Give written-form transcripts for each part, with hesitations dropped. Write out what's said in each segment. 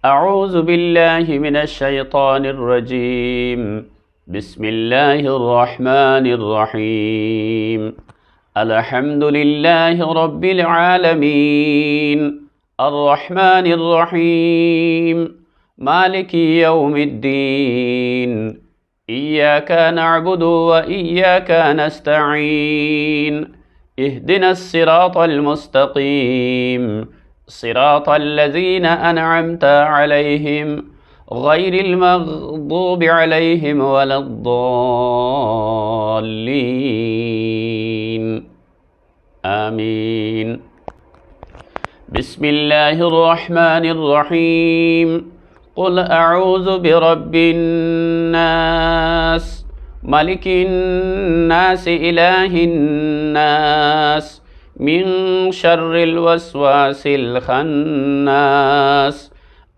أعوذ بالله من الشيطان الرجيم. بسم الله الرحمن الرحيم. الحمد لله رب العالمين، الرحمن الرحيم، مالك يوم الدين. إياك نعبد وإياك نستعين. اهدنا الصراط المستقيم، صراط الذين أنعمت عليهم غير المغضوب عليهم ولا الضالين. آمين. بسم الله الرحمن الرحيم. قل أعوذ برب الناس، ملك الناس، إله الناس، من شر الوسواس الخناس،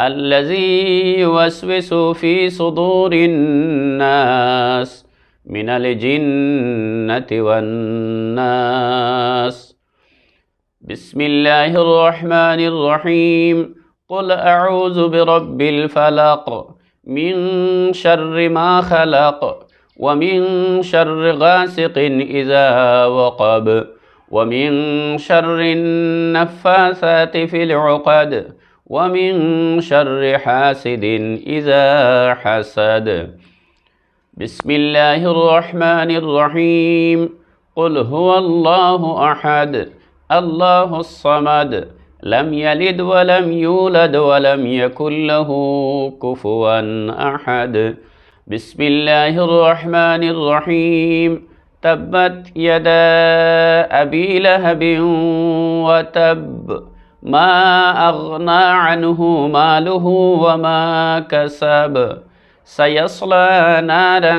الذي يوسوس في صدور الناس من الجنة والناس. بسم الله الرحمن الرحيم. قل أعوذ برب الفلق، من شر ما خلق، ومن شر غاسق إذا وقب، ومن شر النفاثات في العقد، ومن شر حاسد إذا حسد. بسم الله الرحمن الرحيم. قل هو الله أحد، الله الصمد، لم يلد ولم يولد ولم يكن له كفوا أحد. بسم الله الرحمن الرحيم. تبت يدا أبي لهب وتب، ما أغنى عنه ماله وما كسب، سيصلى نارا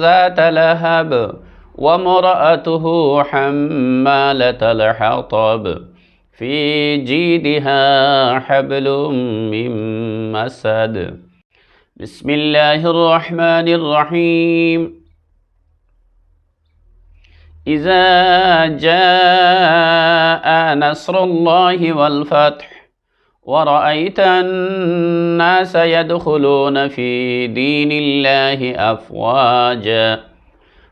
ذات لهب، وامرأته حمالة الحطب، في جيدها حبل من مسد. بسم الله الرحمن الرحيم. إذا جاء نصر الله والفتح، ورأيت الناس يدخلون في دين الله أفواجا،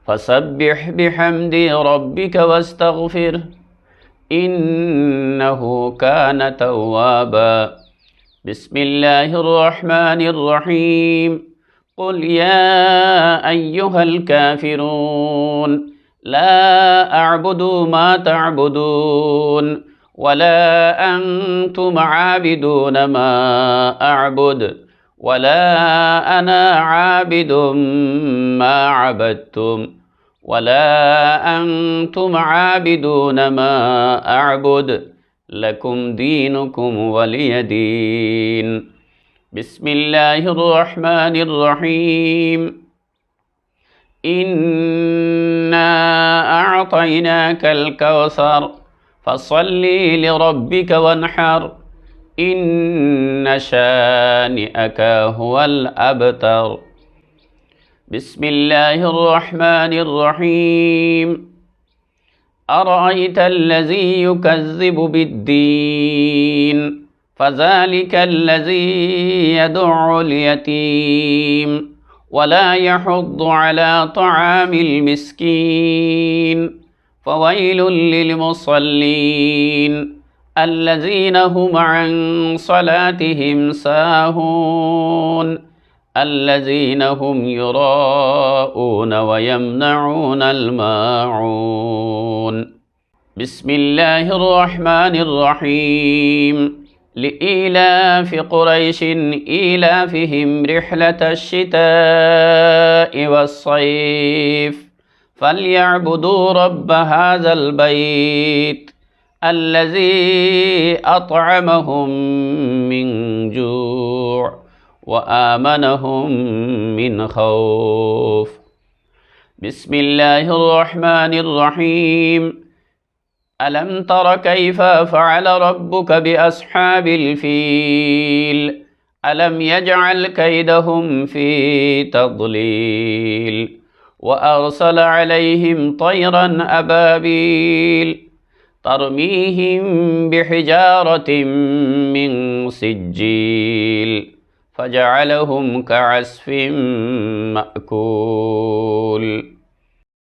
فسبح بحمد ربك واستغفره، إنه كان توابا. بسم الله الرحمن الرحيم. قل يا أيها الكافرون، لا أعبد ما تعبدون، ولا أنتم عابدون ما أعبد، ولا أنا عابد ما عبدتم، ولا أنتم عابدون ما أعبد، لكم دينكم ولي دين. بسم الله الرحمن الرحيم. إنا أعطيناك الكوثر، فصل لربك وانحر، إن شانئك هو الأبتر. بسم الله الرحمن الرحيم. أرأيت الذي يكذب بالدين، فذلك الذي يدع اليتيم، ولا يحض على طعام المسكين، فويل للمصلين الذين هم عن صلاتهم ساهون، الذين هم يراءون ويمنعون الماعون. بسم الله الرحمن الرحيم. لإيلاف قريش إيلافهم رحلة الشتاء والصيف، فليعبدوا رب هذا البيت الذي أطعمهم من جوع وآمنهم من خوف. بسم الله الرحمن الرحيم. ألم تر كيف فعل ربك بأصحاب الفيل، ألم يجعل كيدهم في تضليل، وأرسل عليهم طيرا أبابيل ترميهم بحجارة من سجيل فجعلهم كعصف مأكول